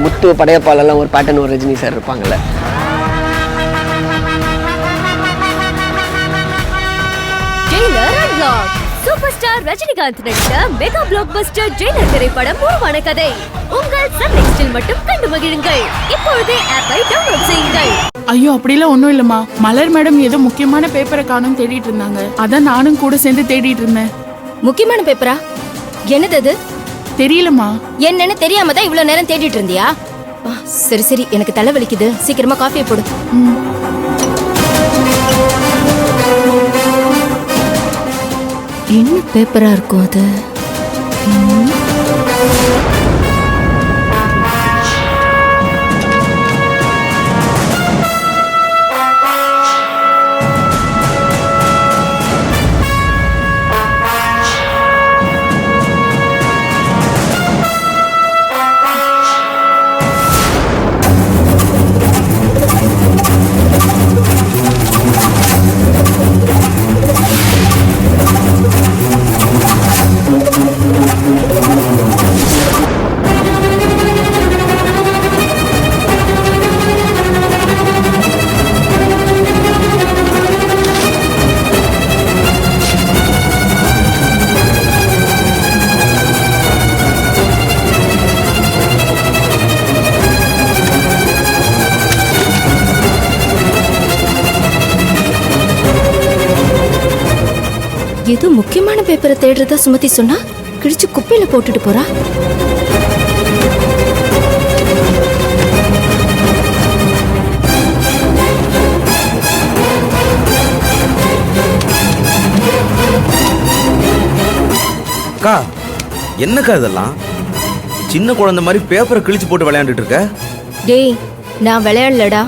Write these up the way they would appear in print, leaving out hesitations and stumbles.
முத்து படையப்பாலெல்லாம் ஒரு பேட்டர்ன் ஒரு ரஜினி சார் இருப்பாங்கல்ல. சூப்பர் ஸ்டார் ரஜினிகாந்த் நடித்த மெகா பிளாக் பஸ்டர் ஜெயிலர் திரைப்படம் உருவான கதை உங்கள் சன் நெக்ஸ்டில் மட்டும் கண்டு மகிழுங்கள். இப்பொழுதே ஆப்பை டவுன்லோட் செய்யுங்கள். ஐயோ அப்படிலாம் ஒண்ணும் இல்லம்மா. மலர் மேடம் ஏதோ முக்கியமான பேப்பரை காணும் தேடிட்டு இருந்தாங்க. அதான் நானும் கூட சேர்ந்து தேடிட்டு இருந்தேன். முக்கியமான பேப்பரா? என்னது அது? தெரியலம்மா. என்னன்னு தெரியாம தான் இவ்வளவு நேரம் தேடிட்டு இருந்தியா? சரி சரி, எனக்கு தலை வலிக்குது, சீக்கிரமா காஃபியை போடு. என்ன பேப்பரா இருக்கும் அது? ஏதோ முக்கியமான பேப்பரை தேடுறதா சுமதி சொன்னா, கிழிச்சு குப்பையில போட்டுட்டு போறா. அக்கா, என்னக்கா இதெல்லாம்? சின்ன குழந்தை மாதிரி பேப்பரை கிழிச்சு போட்டு விளையாண்டுட்டு இருக்க. டேய், நான் விளையாடலடா,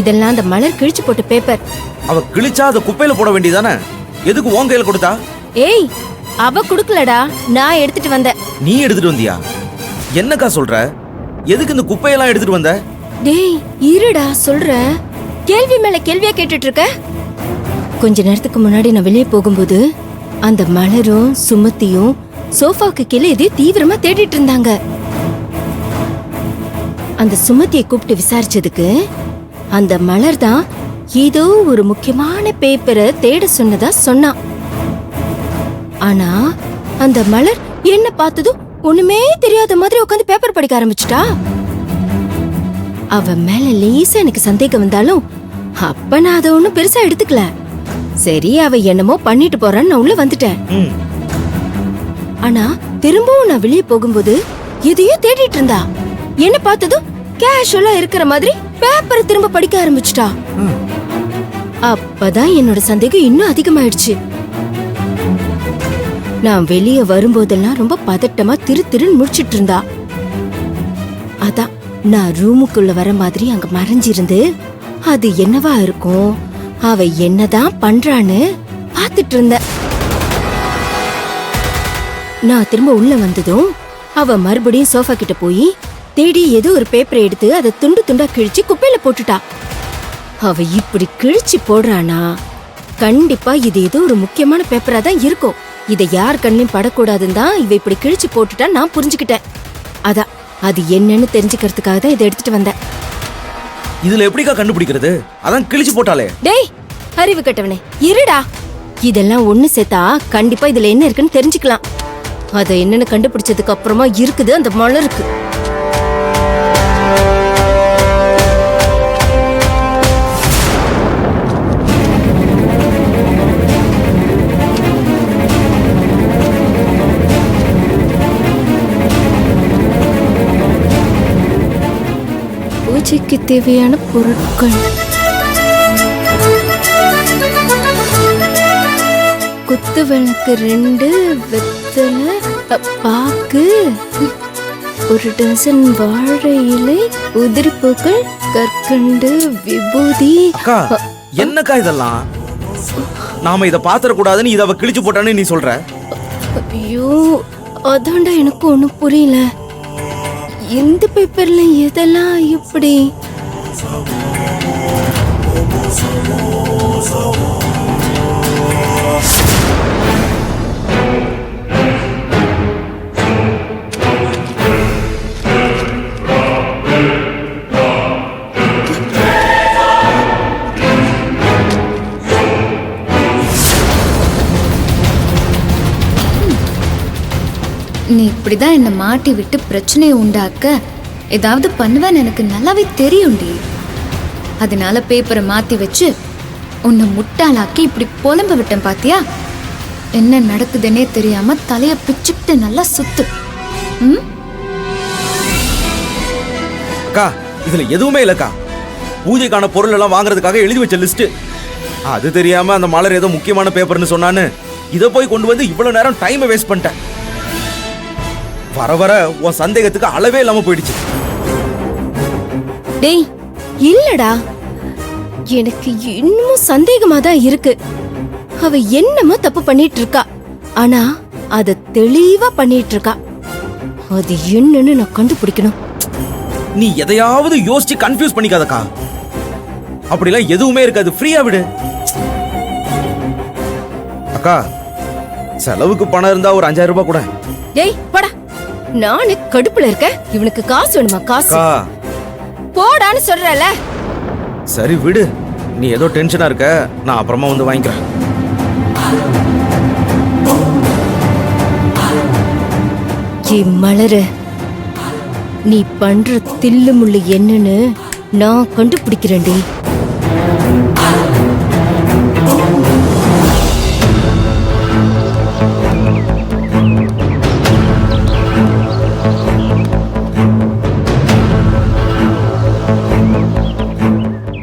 இதெல்லாம் அந்த மலர் கிழிச்சு போட்ட பேப்பர். அவ கிழிச்சா அதை குப்பையில போட வேண்டியதானே? எதுக்கு உன் கையில கொடுத்தா? ஏய், அவ குடுக்கலடா, நான் எடுத்துட்டு வந்தேன். நீ எடுத்துட்டு வந்தியா? என்னக்கா சொல்ற? எதுக்கு இந்த குப்பையெல்லாம் எடுத்துட்டு வந்த? டேய் இருடா சொல்றேன். கேள்வி மேல கேள்வியா கேட்டுட்டு இருக்க. கொஞ்ச நேரத்துக்கு முன்னாடி நான் வெளியே போகும்போது அந்த மலரும் சுமத்தியும் சோஃபாவுக்கு கீழே எதையும் தீவிரமா தேடிட்டு இருந்தாங்க. அந்த சுமத்தியை கூப்பிட்டு விசாரிச்சதுக்கு அந்த மலர் தான் ஏதோ ஒரு முக்கியமான பேப்பரை தேட சொன்னதா சொன்னான். ஆனா அந்த மலர் என்ன பார்த்ததும் ஒண்ணுமே தெரியாத மாதிரி உட்காந்து பேப்பர் படிக்க ஆரம்பிச்சுட்டா. அவ மேல லேசா எனக்கு சந்தேகம் வந்தாலும் அப்ப நான் அதை ஒண்ணும் பெருசா எடுத்துக்கல. சரி, அவ என்னமோ பண்ணிட்டு போறான்னு நான் உள்ள வந்துட்டேன். ஆனா திரும்பவும் நான் வெளியே போகும்போது எதையோ தேடிட்டு இருந்தா. என்ன பார்த்ததும் கேஷுவலா இருக்கிற மாதிரி பேப்பரை திரும்ப படிக்க ஆரம்பிச்சுட்டா. அப்பதான் என்னோட சந்தேகம் இன்னும் அதிகமாயிடுச்சு. நான் வெளியே வரும்போதெல்லாம் ரொம்ப பதட்டமா திருன்னு முடிச்சிட்டு இருந்தா. அதான் நான் ரூமுக்குள்ள வர மாதிரி அங்க மறைஞ்சிருந்து அது என்னவா இருக்கும், அவ என்னதான் பண்றான்னு பாத்துட்டு இருந்த. நான் திரும்ப உள்ள வந்ததும் அவ மறுபடியும் சோஃபா கிட்ட போய் தேடி ஏதோ ஒரு பேப்பரை எடுத்து அதை துண்டு துண்டா கிழிச்சு குப்பையில போட்டுட்டா. அவ இப்படி கிழிச்சு போடுறானா, கண்டிப்பா இது ஏதோ ஒரு முக்கியமான பேப்பரா தான் இருக்கும். இதை யார் கண்ணையும் படக்கூடாதுன்னு தான் இவ இப்படி கிழிச்சு போட்டுட்டா நான் புரிஞ்சுக்கிட்டேன். அதான் அது என்னன்னு தெரிஞ்சுக்கிறதுக்காக தான் இதை எடுத்துட்டு வந்தேன். இதுல எப்படிக்கா கண்டுபிடிக்கிறது? அதான் கிழிச்சு போட்டாலே. டேய் அறிவு கட்டவனே, இருடா. இதெல்லாம் ஒண்ணு சேர்த்தா கண்டிப்பா இதுல என்ன இருக்குன்னு தெரிஞ்சுக்கலாம். அத என்னன்னு கண்டுபிடிச்சதுக்கு அப்புறமா இருக்குது அந்த மலருக்கு. பூஜைக்கு தேவையான பொருட்கள்: குத்து விளக்கு 2, வெத்தலை, பாக்கு, 1 டசன் வாழை இலை, உதிரி பூக்கள், கற்கண்டு, விபூதி. அக்கா, என்னக்கா இதெல்லாம்? நாம இத பாத்திர கூடாதுன்னு இத அவ கிழிச்சு போட்டானே நீ சொல்ற? ஐயோ, அதான்டா எனக்கு ஒண்ணும் புரியல. இந்த பேப்பர்ல எதெல்லாம் இப்படி? இப்படிதான் என்னை மாட்டி விட்டு பிரச்சனையை உண்டாக்க ஏதாவது பண்ணுவேன்னு எனக்கு நல்லாவே தெரியும்டி. அதனால பேப்பரை மாத்தி வச்சு உன்னை முட்டாளாக்கி இப்படி புலம்ப விட்டேன் பாத்தியா? என்ன நடக்குதுன்னே தெரியாம தலைய பிச்சுக்கிட்டு நல்லா சுத்து. ம், அக்கா இதுல எதுவுமே இல்லக்கா. பூஜைக்கான பொருள் எல்லாம் வாங்குறதுக்காக எழுதி வச்ச லிஸ்ட். அது தெரியாம அந்த மலர் ஏதோ முக்கியமான பேப்பர்னு சொன்னான்னு இதை போய் கொண்டு வந்து இவ்வளவு நேரம் டைமை வேஸ்ட் பண்ணிட்டேன். வர வர உன் சந்தேகத்துக்கு அளவே இல்லாம போயிடுச்சு. டேய் இல்லடா, எனக்கு இன்னமும் சந்தேகமா தான் இருக்கு. அவ என்னமோ தப்பு பண்ணிட்டு இருக்கா, ஆனா அத தெளிவா பண்ணிட்டு இருக்கா. அது என்னன்னு நான் கண்டுபிடிக்கணும். நீ எதையாவது யோசிச்சு கன்ஃபியூஸ் பண்ணிக்காதக்கா. அப்படிலாம் எதுவுமே இருக்காது, ஃப்ரீயா விடு. அக்கா செலவுக்கு பணம் இருந்தா ஒரு 5000 ரூபாய் கூட. டேய் போடா, நானே கடுப்புல இருக்க. இவனுக்கு காசு வேணுமா? காசு அக்கா போடான்னு சொல்றல. சரி விடு, நீ ஏதோ டென்ஷனா இருக்க, நான் அப்புறமா வந்து வாங்கிக்கிறேன். மலரு, நீ பண்ற தில்லு முள்ளு என்னன்னு நான் கண்டுபிடிக்கிறேன்டி.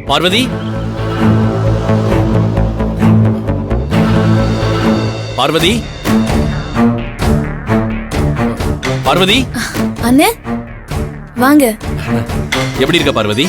பார்வதி, பார்வதி, பார்வதி, அண்ணே வாங்க. எப்படி இருக்க பார்வதி?